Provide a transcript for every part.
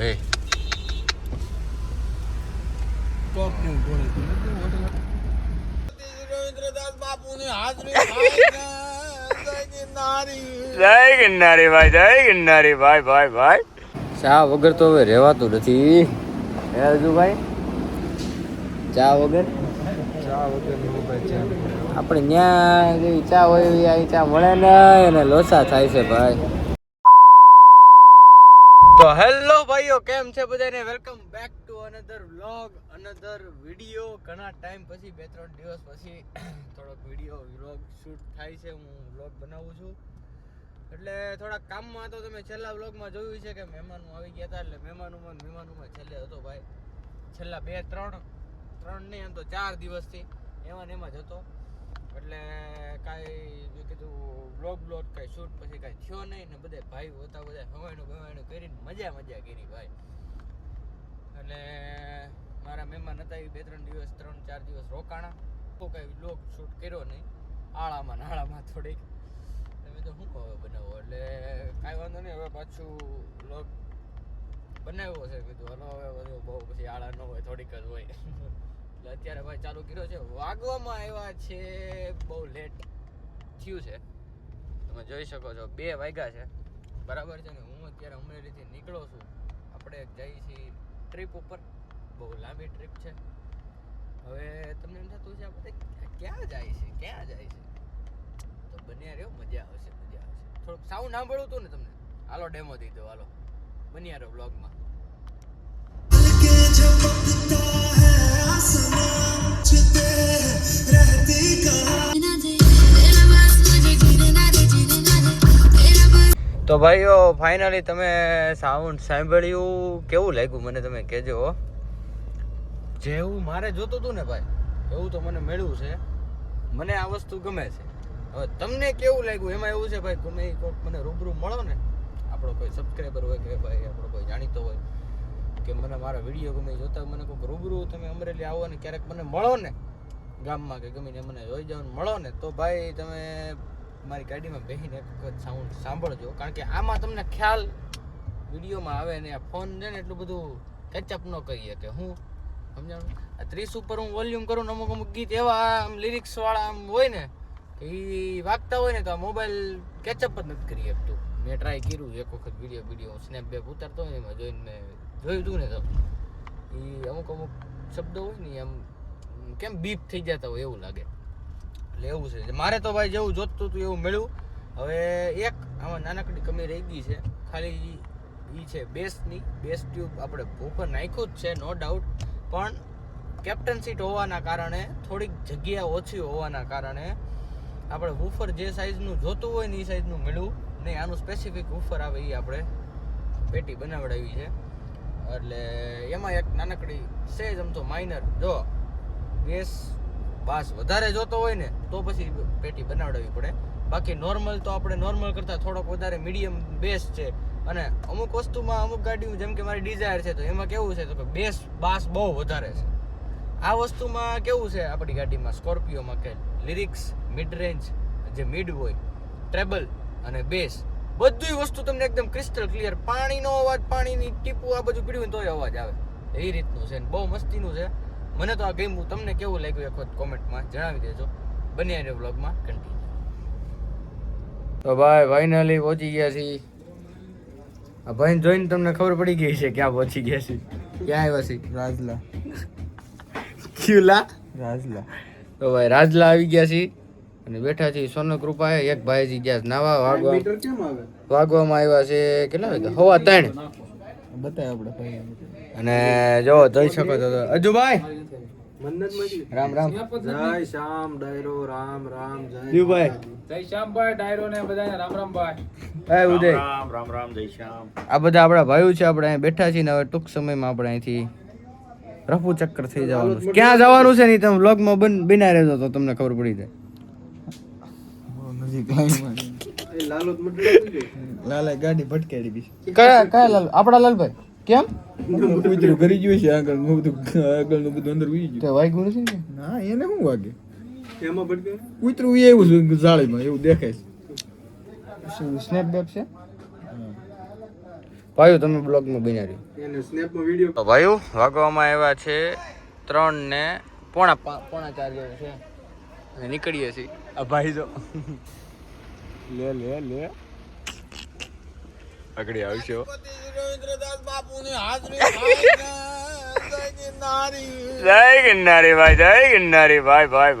એ ટોપ નું બોલે રવિન્દ્રદાસ બાપુની હાજરી જય ગિરનારી ભાઈ ભાઈ ચા વગર તો હવે રહેવાતું નથી હે હજુભાઈ ચા વગર આપણે ત્યાં જેવી ચા હોય એવી અહીં ચા મળે ને અને લોસા થાય છે ભાઈ. તો હેલો ભાઈઓ, કેમ છે બધાને? Welcome back to another vlog, another video. ઘણા ટાઈમ પછી 2-3 દિવસ પછી થોડોક વિડીયો વ્લોગ શૂટ થાય છે. હું વ્લોગ બનાવું છું એટલે થોડાક કામમાં હતો. તમે છેલ્લા વ્લોગમાં જોયું છે કે મહેમાનો આવી ગયા હતા, એટલે મહેમાનોમાં છેલ્લે હતો ભાઈ. છેલ્લા 2-3 નહીં, એમ તો 4 દિવસથી એમાં જ હતો. એટલે કાંઈ મેં કીધું વ્લોગ કાંઈ શૂટ પછી કાંઈ થયો નહીં ને. બધે ભાઈ હતા, બધા હવાયણું કરીને મજા કરી ભાઈ. એટલે મારા મહેમાન હતા એ 2-3 દિવસ 3-4 દિવસ રોકાણા. તો કાંઈ વ્લોગ શૂટ કર્યો નહીં. આળામાં થોડીક તમે તો શું હવે બનાવો, એટલે કાંઈ વાંધો નહીં. હવે પાછું વ્લોગ બનાવ્યો છે. કીધું હલો હવે બહુ પછી આળા ન હોય, થોડીક જ હોય. એટલે અત્યારે ભાઈ ચાલુ કર્યો છે. વાગવામાં આવ્યા છે, બહુ લેટ થયું છે. તમે જોઈ શકો છો 2 વાગ્યા છે બરાબર છે ને. હું અત્યારે અમરેલીથી નીકળો છું. આપણે જઈએ છીએ ટ્રીપ ઉપર. બહુ લાંબી ટ્રીપ છે. હવે તમને એમ થતું છે આપણે ક્યાં જાય છે તો બન્યા રહ્યો, મજા આવશે. થોડુંક સાઉન્ડ સાંભળવું હતું ને તમને. હાલો ડેમો દઈ દો, હાલો બન્યા રહ્યો બ્લોગમાં. તો ભાઈઓ ફાઇનલી તમે સાઉન્ડ સાંભળ્યું, કેવું લાગ્યું મને તમે કહેજો. જેવું મારે જોતું હતું ને ભાઈ એવું તો મને મળ્યું છે. મને આ વસ્તુ ગમે છે. હવે તમને કેવું લાગ્યું એમાં એવું છે ભાઈ, ગમે કોઈક મને રૂબરૂ મળો ને, આપણો કોઈ સબસ્ક્રાઈબર હોય કે ભાઈ આપણો કોઈ જાણીતો હોય કે મને મારા વિડીયો ગમે જોતા મને કોઈક રૂબરૂ તમે અમરેલી આવો ને ક્યારેક મને મળો ને ગામમાં કે ગમીને મને જોઈ જાવ મળો ને, તો ભાઈ તમે મારી ગાડીમાં બેસીને એક વખત સાઉન્ડ સાંભળજો. કારણ કે આમાં તમને ખ્યાલ વિડીયોમાં આવે ને. આ ફોન છે ને એટલું બધું કેચઅપ ન કરીએ કે હું સમજાણું. આ 30 ઉપર હું વોલ્યુમ કરું ને અમુક ગીત એવા આમ લિરિક્સવાળા આમ હોય ને કે એ વાગતા હોય ને તો આ મોબાઈલ કેચઅપ જ નથી કરી શકતું. મેં ટ્રાય કર્યું એક વખત વિડીયો સ્નેપ બેપ ઉતારતો હોય એમાં જોઈને મેં જોયું હતું ને તો એ અમુક શબ્દો હોય ને એમ કેમ બીપ થઈ જતા હોય એવું લાગે. એટલે એવું છે. મારે તો ભાઈ જેવું જોતું હતું એવું મળ્યું. હવે એક આમાં નાનકડી કમી રહી ગઈ છે, ખાલી એ છે બેસ ટ્યુબ આપણે ઉપર નાખ્યું જ છે નો ડાઉટ, પણ કેપ્ટન સીટ હોવાના કારણે થોડીક જગ્યા ઓછી હોવાના કારણે આપણે વૂફર જે સાઇઝનું જોતું હોય ને એ સાઇઝનું મળ્યું નહીં. આનું સ્પેસિફિક વૂફર આવે એ આપણે પેટી બનાવડાવી છે. એટલે એમાં એક નાનકડી સેજ આમ તો માઇનર, જો બેસ બાસ વધારે જોતો હોય ને તો પછી પેટી બનાવડાવી પડે. બાકી નોર્મલ તો આપણે નોર્મલ કરતાં થોડોક વધારે મીડિયમ બેસ છે. અને અમુક વસ્તુમાં અમુક ગાડીઓ જેમ કે મારી ડિઝાયર છે તો એમાં કેવું છે તો કે બેસ બાસ બહુ વધારે છે. આ વસ્તુમાં કેવું છે આપણી ગાડીમાં સ્કોર્પિયોમાં કે લિરિક્સ મિડ રેન્જ જે મિડ હોય, ટ્રેબલ અને બેસ બધી વસ્તુ તમને એકદમ ક્રિસ્ટલ ક્લિયર, પાણીનો અવાજ, પાણીની ટીપું આ બધું પીડ્યું તો અવાજ આવે એ રીતનું છે. બહુ મસ્તીનું છે. મને તો આ ગમ્યું. તમને કેવું લાગ્યું એક વખત કોમેન્ટમાં જણાવી દેજો. બન્યા રહ્યો વ્લોગમાં કન્ટિન્યુ. તો ભાઈ ફાઇનલી પહોંચી ગયા છીએ. આ ભાઈને જોઈને તમને ખબર પડી ગઈ છે ક્યાં પહોંચી ગયા છે. ક્યાં આવ્યા છે? રાજલા. તો ભાઈ રાજલા આવી ગયા છીએ અને બેઠા છીએ સોનક કૃપાએ. એક ભાઈજી ગયા નાવા વાગવામાં આવ્યા છે કેટલા વાગ્યા? 3:15 બતાય આપણે. અને જો જોઈ શકો છો અજુભાઈ રામ જય શ્યામ ડાયરો રામ જય જીવભાઈ જય શ્યામભાઈ ડાયરો ને બધાને રામ ભાઈ. હે ઉદય રામ જય શ્યામ. આ બધા આપણા ભાઈઓ છે. આપણે અહીં બેઠા છીએ ને હવે ટૂંક સમયમાં આપણે અહીંથી રફુ ચક્કર થઈ જવાનું છે. ક્યાં જવાનું છે ને તમે વ્લોગમાં બિના રહેજો તો તમને ખબર પડી જાય. લાલા ગાડી ભટકાડી બી. કયા લાલ? આપણા લાલભાઈ કેમ કૂતરું કરી ગયું છે આગળ નું બધું અંદર ઉઈ ગયું. તે વાગ્યું નથી ને? ના એને શું વાગે? એમાં ભટકે કૂતરું એવું છે જાળીમાં એવું દેખાય છે. શું સ્નેપ બેપ છે? ભાઈઓ તમે બ્લોગમાં બન્યા રહ્યો. એને સ્નેપમાં વિડિયો તો ભાઈઓ વાગવામાં આવ્યા છે 3 ને પોણા 4 જેવું છે અને નીકળીએ છીએ. આ ભાઈ જો લે આગળ આવશે રવિન્દ્રદાસ બાપુની હાજરી જય ગિરનારી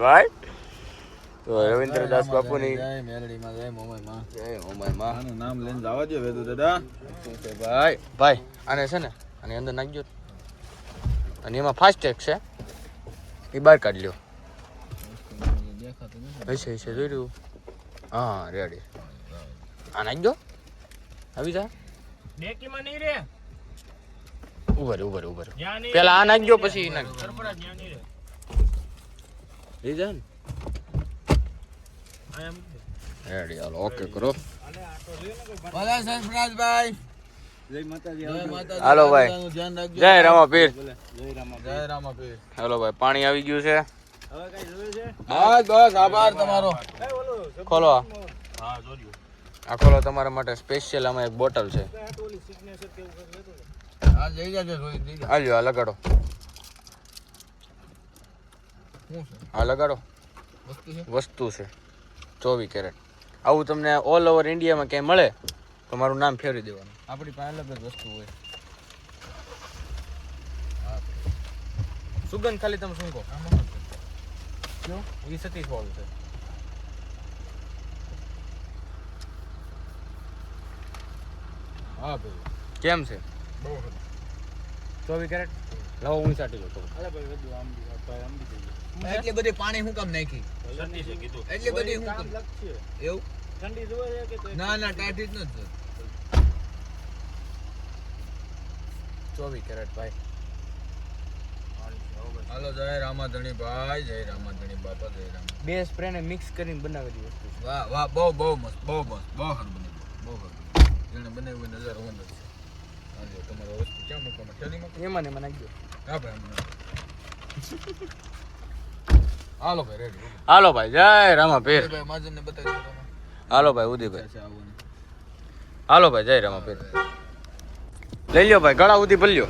ભાઈ તો રવિન્દ્રદાસ બાપુની જય મેલડીમાં જય મોમાઈમાં આનું નામ લઈને જવા દો વેદુ દાદા. ભાઈ આને છે ને આની અંદર નાખજો અને એમાં ફાસ્ટેગ છે એ બહાર કાઢ લ્યો. હશે જોઈ રહ્યું. હા રેડી. આ નાખજો આવી જા ડેકીમાં નહીં રે. ઉભર પેલા આ નાખજો પછી નાખજો લઈ જા ને રેડી. હાલો ઓકે કરો. હાલો ભાઈ જય રામાપીર. હાલો ભાઈ પાણી આવી ગયું છે. બસ આભાર તમારો. ખોલો આ ખોલો તમારા માટે સ્પેશિયલ આમાં એક બોટલ છે. હાલ્યો આ લગાડો. આ લગાડો વસ્તુ છે 24 કેરેટ. આવું તમને ઓલ ઓવર ઇન્ડિયામાં ક્યાંય મળે તો મારું નામ ફેરવી દેવાનું. આપણી પાસે અલગ જ વસ્તુ હોય. સુગંધ ખાલી તમે શું કહો? એ સતીશ વાળું છે. હા ભાઈ કેમ છે? 24 કેરેટ લાવો હું સાટી લો. એટલી બધી પાણી હું કામ નાખી? એટલી બધી હું કામ એવું? ઠંડી જોવે કે ના ટાઢી જ નથી. 24 કેરેટ ભાઈ. હાલો જય રામાધણી ભાઈ, જય રામાધણી બાપા, જય રામ. બે સ્પ્રે ને મિક્સ કરીને બનાવેલી વસ્તુ છે. વાહ બહુ મસ્ત, બહુ સારું બને, બહુ સારું. જેને બનાવ્યું નજર હોન છે. હાલો તમારો વસ્તુ ક્યાં મૂકવામાં? થેલીમાં એમાં ને એમાં નાખજો. હા ભાઈ હાલો ભાઈ રેડી. હાલો ભાઈ જય રામાપીર. ભાઈ માજનને બતાવી દો. હાલો ભાઈ ઉદયભાઈ. હાલો ભાઈ જય રામાપીર. લઈ લ્યો ભાઈ ગળા ઉધી ભલ્યો.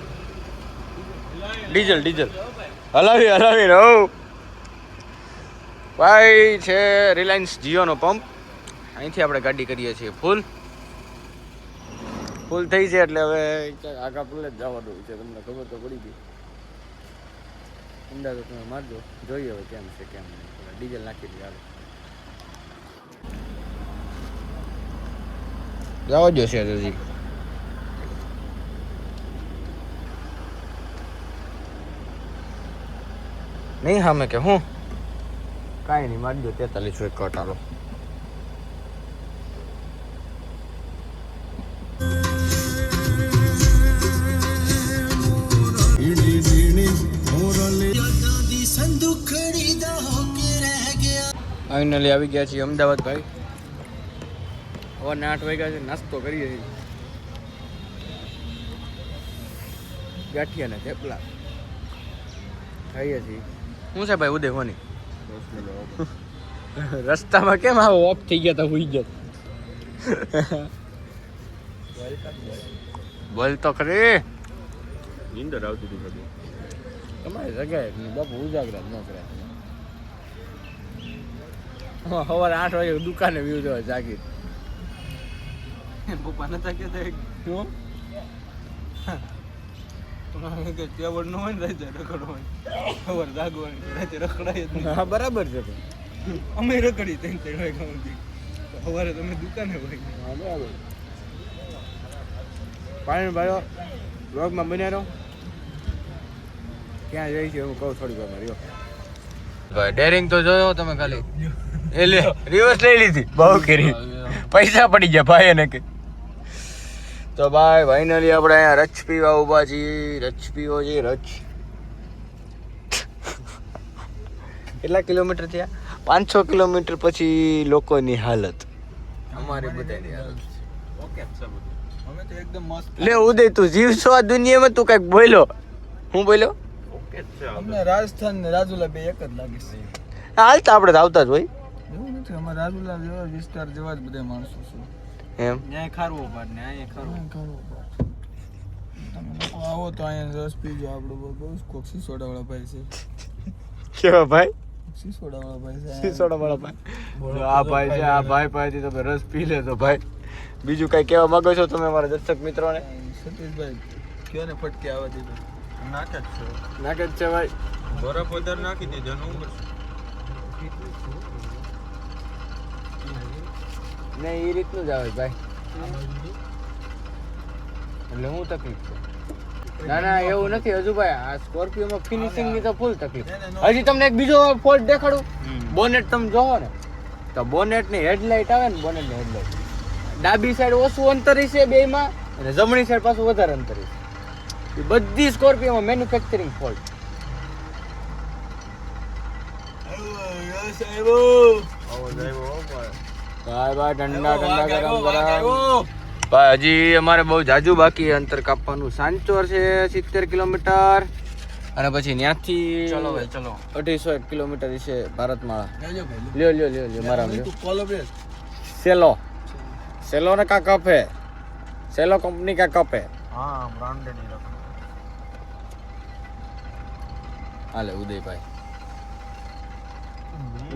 ડીઝલ હલાવી રહો ભાઈ. છે રિલાયન્સ જીઓનો પંપ. અહીંથી આપણે ગાડી કરીએ છીએ ફૂલ થઈ છે એટલે હવે આગા પુલે જ જવાનું છે. તમને ખબર તો પડી ગઈ. અંદાજો તમે મારજો, જોઈએ હવે કેમ છે કેમ નહીં. ડીઝલ નાખી દઈએ. હાલો જવા દો છે હજી. નહીં સામે કે હું કાંઈ નહીં મારજો. 43 કટ. હાલો ફાઇનલી આવી ગયા છીએ અમદાવાદ ભાઈ. સવારના 8 વાગ્યા છે. નાસ્તો કરીએ છીએ. ગાંઠિયા ને થેપલા ખાઈએ છીએ. શું છે ભાઈ ઉદય હોની? રસ્તામાં કેમ આવો ઓફ થઈ ગયા તા હુઈ ગયા? બોલ તો ખરી. નીંદર આવતી હતી બધી. તમારી જગ્યાએ બાપુ ઉજાગરા ન કરે. સવારે 8 વાગે દુકાને વ્યૂ જોવા જાગી. પપ્પા નતા કહેતા શું તેવડ ન હોય ને રાતે રખડવાની. ખબર જાગવાની રાતે રખડાય જ નહીં. હા બરાબર છે. અમે રખડી 3 વાગ્યા સુધી. સવારે તમે દુકાને હોય. હા બરાબર. પાણી ભાઈઓ બ્લોગમાં બન્યા રહો. ક્યાં જઈ છે હું કહું થોડી વાર રહ્યો. ભાઈ ડેરિંગ તો જોયો તમે ખાલી. એ લે રિવર્સ લઈ લીધી. બહુ કરી પૈસા પડી ગયા ભાઈ એને કે. તો ભાઈ ફાઇનલી આપણે અહીંયા રચ પીવા ઊભા છીએ. રચ પીવો છે રચ. કેટલા કિલોમીટર થયા? 500 કિલોમીટર પછી લોકોની હાલત. અમારી બધાની હાલત ઓકે છે બધું. અમે તો એકદમ મસ્ત. લે ઉદય તું જીવ છો આ દુનિયામાં? તું કઈક બોલ્યો. હું બોલ્યો? ઓકે છે. અમને રાજસ્થાન ને રાજુલા બે એક જ લાગે છે. હાલ તો આપણે આવતા જ હોય. એવું નથી. અમારે રાજુલા જેવા વિસ્તાર જેવા જ બધા માણસો છે. એમ ન્યાય ખારવો પાડ ને અહીંયા ખારવો. આવો તો અહીંયા રસ પીજો આપણો બહુ કોક્ષી સોડા વાળા ભાઈ છે. કેવા ભાઈ? સોડા વાળા ભાઈ છે. સિસોડા વાળા ભાઈ. આ ભાઈ છે, આ ભાઈ પાસેથી તમે રસ પી લેજો ભાઈ. બીજું કઈ કહેવા માંગો છો તમે અમારા દર્શક મિત્રોને? સતીશભાઈ કયો ને ફટકે આવવા દીધો. નાટક છે. નાટક છે ભાઈ. બરફ વધારે નાખી દેજો ને ઉંમર નહીં એ રીતનું જ આવે ભાઈ. એટલે હું તકલીફ છે? ના ના એવું નથી હજુ ભાઈ. આ સ્કોર્પિયોમાં ફિનિશિંગ ની તો ફૂલ તકલીફ. હજી તમને એક બીજો ફોલ્ટ દેખાડું. બોનેટ તમે જોવો ને તો બોનેટ ની હેડલાઇટ આવે ને, બોનેટ ની હેડલાઇટ ડાબી સાઈડ ઓછું અંતરી છે બેયમાં અને જમણી સાઈડ પાછું વધારે અંતરી છે. એ બધી સ્કોર્પિયોમાં મેન્યુફેક્ચરિંગ ફોલ્ટ. ભાઈ ઠંડા ઠંડા ગરમ ગરમ. ભાઈ હજી અમારે બહુ જાજુ બાકી અંતર કાપવાનું. સાંચોર છે 70 કિલોમીટર અને પછી ત્યાંથી ચલો ભાઈ ચલો 250 કિલોમીટર છે ભારતમાળા. લેજો ભાઈ લ્યો લ્યો લ્યો લ્યો મારા લ્યો. તું કોલો બેસ सेलो सेलो ने का कप है, सेलो कंपनी का कप है. हाँ ब्रांडेड नहीं रखो. हाले उदय भाई,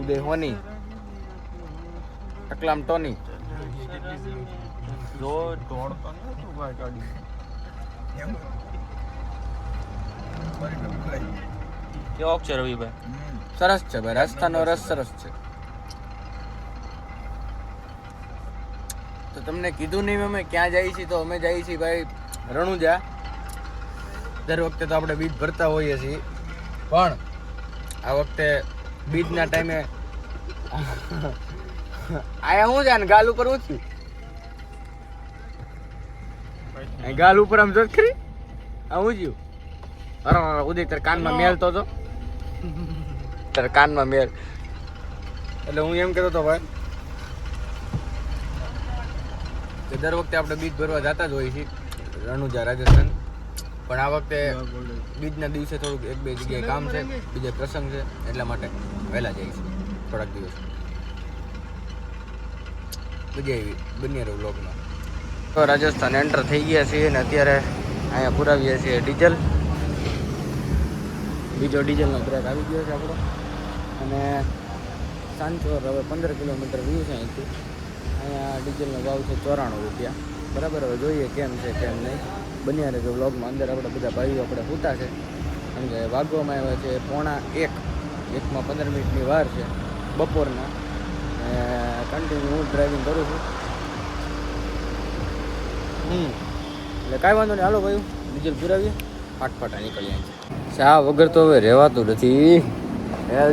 उदय होनी टकलाम टोनी जो दौड़ता नहीं तू भाई गाड़ी કેવો છે રવિભાઈ? સરસ છે ભાઈ, રસ્તાનો રસ સરસ છે. તો તમને કીધું નહીં અમે ક્યાં જઈએ છીએ? તો અમે જઈએ છીએ ભાઈ રણુજા. દર વખતે તો આપણે બીજ ભરતા હોઈએ છીએ, પણ આ વખતે બીજના ટાઈમે આયા હું છે ને ગાલ ઉપર ઊંચ્યું, ગાલ ઉપર આમ જોત ખરી આ ઊંચ્યું. અરે ઉદય તાર કાનમાં મેલતો હતો, તાર કાનમાં મેલ. એટલે હું એમ કહેતો હતો ભાઈ કે દર વખતે આપણે બીજ ભરવા જતા જ હોઈએ છીએ રણુજા રાજસ્થાન, પણ આ વખતે બીજના દિવસે થોડુંક એક બે જગ્યાએ કામ છે, બીજે પ્રસંગ છે, એટલા માટે વહેલા જઈએ છીએ થોડાક દિવસ. મજા આવી બની રહ્યું વ્લોગમાં. તો રાજસ્થાન એન્ટર થઈ ગયા છીએ અને અત્યારે અહીંયા પુરાવીએ છીએ ડીઝલ. બીજો ડીઝલનો બ્રેક આવી ગયો છે આપણો અને સાંચોર હવે 15 કિલોમીટર વ્યૂ છે અહીંથી. અહીંયા ડીઝલનો ભાવ છે 94 રૂપિયા. બરાબર, હવે જોઈએ કેમ છે કેમ નહીં. બન્યા રહેજો વ્લોગમાં. અંદર આપણે બધા ભાઈઓ આપણે સૂતા છે કારણ કે વાગવામાં આવ્યા છે 1:45. 1:15 મિનિટની વાર છે બપોરના. કન્ટિન્યુ હું ડ્રાઇવિંગ કરું છું. એટલે કાંઈ વાંધો નહીં, હાલો ભાઈ ડીઝલ પુરાવીએ, ફાટફાટા નીકળીએ. ચા વગર તો હવે રહેવાતું નથી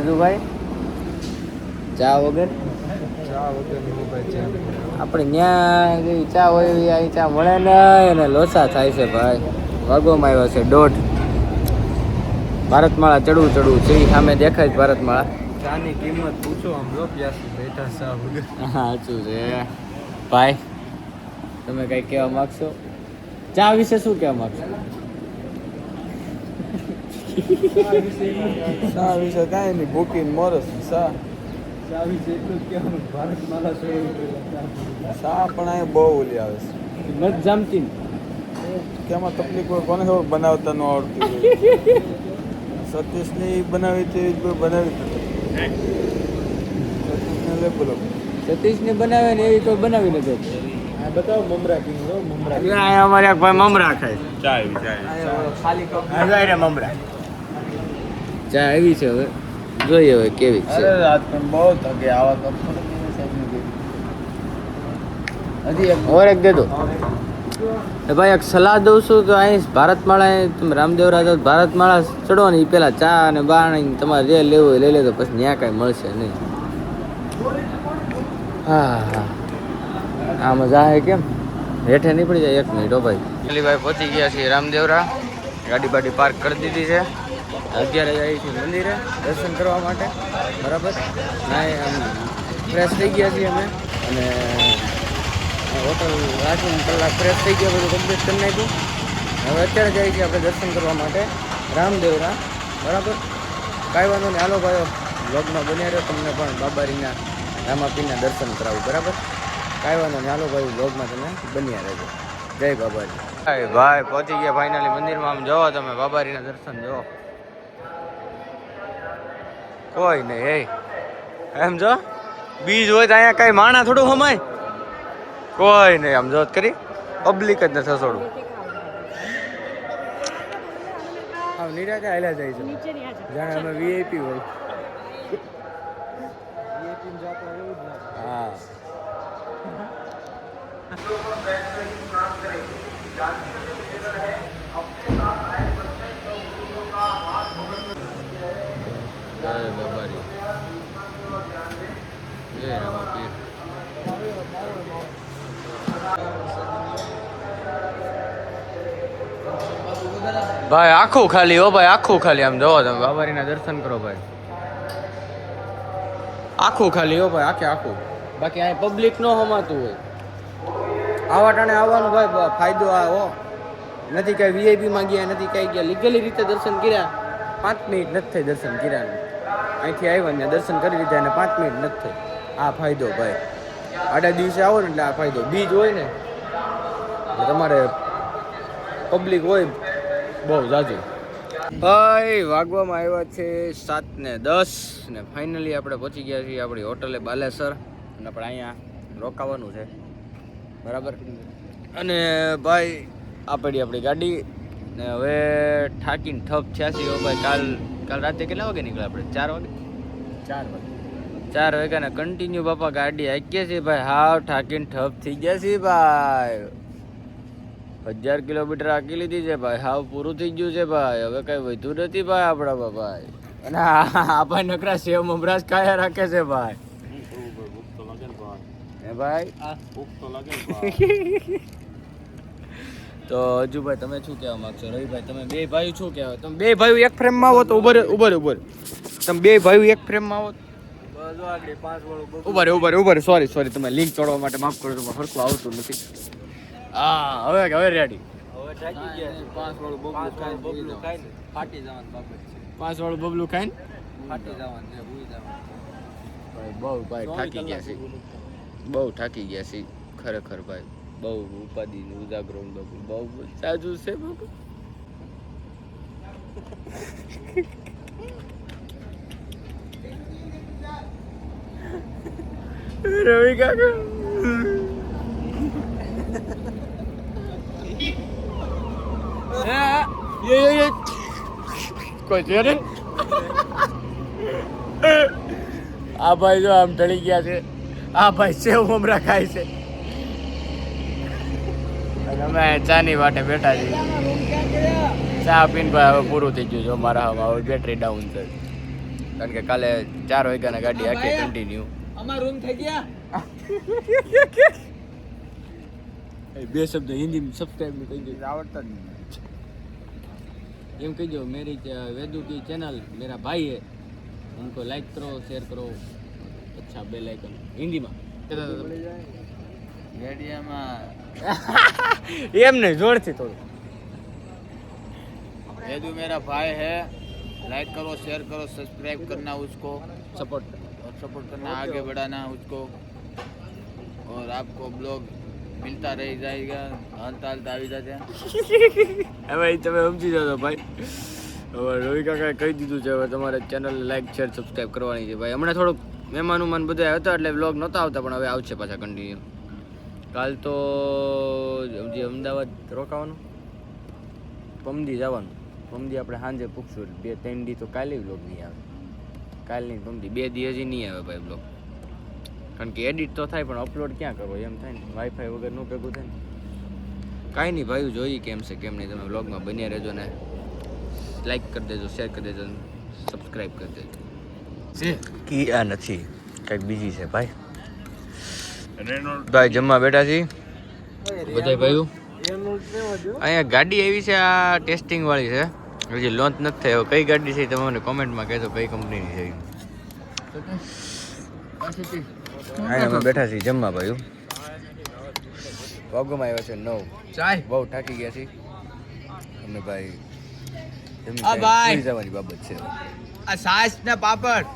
હજુ ભાઈ. ચા વગર આપણે ત્યાં જેવી ચા હોય એવી અહીં ચા મળે નહીં અને લોચા થાય છે ભાઈ. વાગવામાં આવ્યો છે 1:30. ભારતમાળા ચડવું છે, સામે દેખાય જ ભારતમાળા. ચાની કિંમત પૂછો આમ જો પ્યાસી બેઠા સા વગર. હા સાચું છે ભાઈ. તમે કંઈ કહેવા માગશો? ચા વિશે શું કહેવા માગશો? સા વિશે કાંઈ નહીં, ભૂકીને મોરસ સા ચા વિશે એટલું જ કહેવાનું. ભારતમાળા સા પણ અહીંયા બહુ ઓલી આવે છે. નથી જામતી ને કેમાં તકલીફ હોય કોને ખબર, બનાવતા ન આવડતું હોય. સતીશની બનાવી હતી બનાવી સતીશને લે બોલો. સતીશને બનાવે ને એવી કોઈ બનાવી નથી. આ બતાવો મમરા કિંગ મમરા અહીંયા અમારે એક ભાઈ મમરા ખાય. ખાલી કપ મમરા ચા આવી છે, હવે જોઈએ હવે કેવી છે. અરે રાત પણ બહુ થકે આવા કપ હજી એક દે દો. ભાઈ એક સલાહ દઉં છું તો અહીં ભારતમાળા તમે રામદેવરા જાઓ ભારતમાળા ચડો ને એ પેલા ચા અને બાણી તમારે જે લેવું હોય લઈ લેજો, પછી ત્યાં કાંઈ મળશે નહીં. હા હા આ મજા આવે કેમ હેઠે નહીં પડી જાય. 1 મિનિટ હો ભાઈ. ભાઈ પહોંચી ગયા છીએ રામદેવરા. ગાડી બાડી પાર્ક કરી દીધી છે. અત્યારે જઈએ છીએ મંદિરે દર્શન કરવા માટે. બરાબર, ના આમ ફ્રેશ થઈ ગયા છીએ અમે અને હોટલ રાખીને કલાક ફ્રેશ થઈ ગયા, બધું કમ્પ્લીટ કરી નાખ્યું. હવે અત્યારે જઈએ છીએ આપણે દર્શન કરવા માટે રામદેવરા. બરાબર, કાંઈ વાંધો નહીં, હાલો ભાઈઓ વ્લોગમાં બન્યા રહ્યો. તમને પણ બાબારીના રામાપીરના દર્શન કરાવું. બરાબર, કાંઈ વાંધો નહીં, હાલો ભાઈ વ્લોગમાં તમે બન્યા રહેજો. જય બાબાજી ભાઈ પહોંચી ગયા ફાઇનલી મંદિરમાં. આમ જોવો તમે બાબારીના દર્શન જોવો, કોઈ નહીં એમ જો બીજ હોય તો અહીંયા કઈ માણા થોડું હમાય, કોઈ નહીં. આમ જોત કરી પબ્લિક જ નથી થોડું. આમ નિરાતે હાલ્યા જાય છે જાણે અમે વીઆઈપી હોય. હા બાબારી ભાઈ આખું ખાલી હો ભાઈ, આખું ખાલી. આમ જોવો તમે બાબારીના દર્શન કરો ભાઈ, આખું ખાલી હો ભાઈ, આખે આખું. બાકી અહીં પબ્લિક નો હમાતું હોય. આવા ટાણે આવવાનું ભાઈ ફાયદો આ હો નથી. કઈ વીઆઈપી માં ગયા નથી, કઈ ગયા લીગલી રીતે દર્શન કર્યા. 5 મિનિટ નથી થઈ દર્શન કર્યા. અહીંથી આવ્યા ને દર્શન કરી લીધા અને 5 મિનિટ નથી થઈ. આ ફાયદો ભાઈ, આડા દિવસે આવો ને એટલે આ ફાયદો. બીજ હોય ને તમારે પબ્લિક હોય બહુ જાજુ. ભાઈ વાગવામાં આવ્યા છે 7:10 ને ફાઇનલી આપણે પહોંચી ગયા છીએ આપણી હોટલે બાલેસર. અને આપણે અહીંયા રોકાવાનું છે બરાબર. અને ભાઈ આપણી ગાડી ને હવે ઠાકીને ઠપ થયા છીએ ભાઈ. કાલ રાતે કેટલા વાગે નીકળ્યા આપણે? 4 વાગે. 4 વાગ્યાના કન્ટિન્યુ બાપા ગાડી હાંકીએ છીએ ભાઈ. હાવ ઠાકીને ઠપ થઈ ગયા છીએ ભાઈ. 1000 કિલોમીટર હાંકી લીધી છે ભાઈ. હાવ પૂરું થઈ ગયું છે ભાઈ. હવે કઈ વધ્યું નથી ભાઈ આપણા ભાઈ. અને આ ભાઈ નકરા સેવ મમરાજ કાયા રાખે છે ભાઈ. હે ભાઈ તો હજુ ભાઈ તમે શું કહેવા માંગશો? રવિભાઈ તમે બે ભાઈ શું કહેવા? તમે બે ભાઈ એક ફ્રેમમાં આવો તો ઉભર તમે બે ભાઈ એક ફ્રેમમાં આવો ઉભર સોરી તમે લિંક તોડવા માટે માફ કરો. તો હરખું આવતું નથી. હા હવે રેડી. હવે થાકી ગયા. 5 વાળું બબલું ખાઈને ફાટી જવાનું બાબત છે. 5 વાળું બબલું ખાઈને ફાટી જવાનું છે. ભૂઈ જવાનું ભાઈ. બહુ ભાઈ થાકી ગયા છે, બહુ થાકી ગયા છે ખરેખર ભાઈ. બહુ ઉપાધિ ઉજાગરો બહુ સાજુ છે બાબુ. રવિ કાકા કોઈ છે ને? આ ભાઈ જો આમ ઢળી ગયા છે. આ ભાઈ સેવ મમરા ખાય છે અને અમે ચાની વાટે બેઠા છીએ. ચા પીને ભાઈ હવે પૂરું થઈ ગયું છે મારા. હવે બેટરી ડાઉન છે કારણ કે કાલે 4 વાગ્યાના ગાડી આખી કન્ટિન્યુ. અમાર રૂમ થઈ ગયા. બે શબ્દ હિન્દી સબસ્ક્રાઇબ કહી દો. આવડતા જ નહીં એમ કહી દો. मेरी वेदू की चैनल मेरा भाई है, उनको लाइक करो, शेयर करो. अच्छा बेल आइकन हिंदी में एम नहीं जोर थी थोड़ा. वेदू मेरा भाई है, लाइक करो, शेयर करो, सब्सक्राइब करना उसको, सपोर्ट करना, आगे बढ़ाना उसको और आपको ब्लॉग मिलता रह जाएगा. हालता આવી જશે. હવે તમે સમજી જાઓ ભાઈ. હવે રવિ કાકાએ કહી દીધું છે હવે તમારે ચેનલ લાઈક શેર સબસ્ક્રાઈબ કરવાની છે ભાઈ. હમણાં થોડુંક મહેમાન બધા હતા એટલે વ્લોગ નહોતા આવતા પણ હવે આવશે પાછા કન્ટિન્યુ. કાલ તો હજી અમદાવાદ રોકાવાનું, પમદી જવાનું. પમદી આપણે સાંજે પૂછશું 2-3 દી તો કાલે વ્લોગ નહીં આવે. કાલની પમદી 2 દી હજી નહીં આવે ભાઈ વ્લોગ. કારણ કે એડિટ તો થાય પણ અપલોડ ક્યાં કરવો એમ થાય ને. વાઈફાઈ વગર નું ભેગું થાય ને. કાંઈ નહીં ભાઈ, જોઈએ કેમ છે કેમ નહીં. તમે વ્લોગમાં બન્યા રહેજો ને લાઈક કરી દેજો, શેર કરી દેજો, સબસ્ક્રાઈબ કરી દેજો. કી આ નથી કંઈક બીજી છે ભાઈ. ભાઈ જમવા બેઠા છીએ બધા ભાઈઓ. અહીંયા ગાડી આવી છે, આ ટેસ્ટિંગ વાળી છે, હજી લોન્ચ નથી થઈ. કઈ ગાડી છે તમે મને કોમેન્ટમાં કહેજો કઈ કંપનીની છે. અહીંયા અમે બેઠા છીએ જમવા ભાઈઓ. વાગવામાં આવ્યા છે 9. ચાય બહુ થાકી ગયા છીએ અમે ભાઈ. જમવાની બાબત છે. આ સાસ ને પાપડ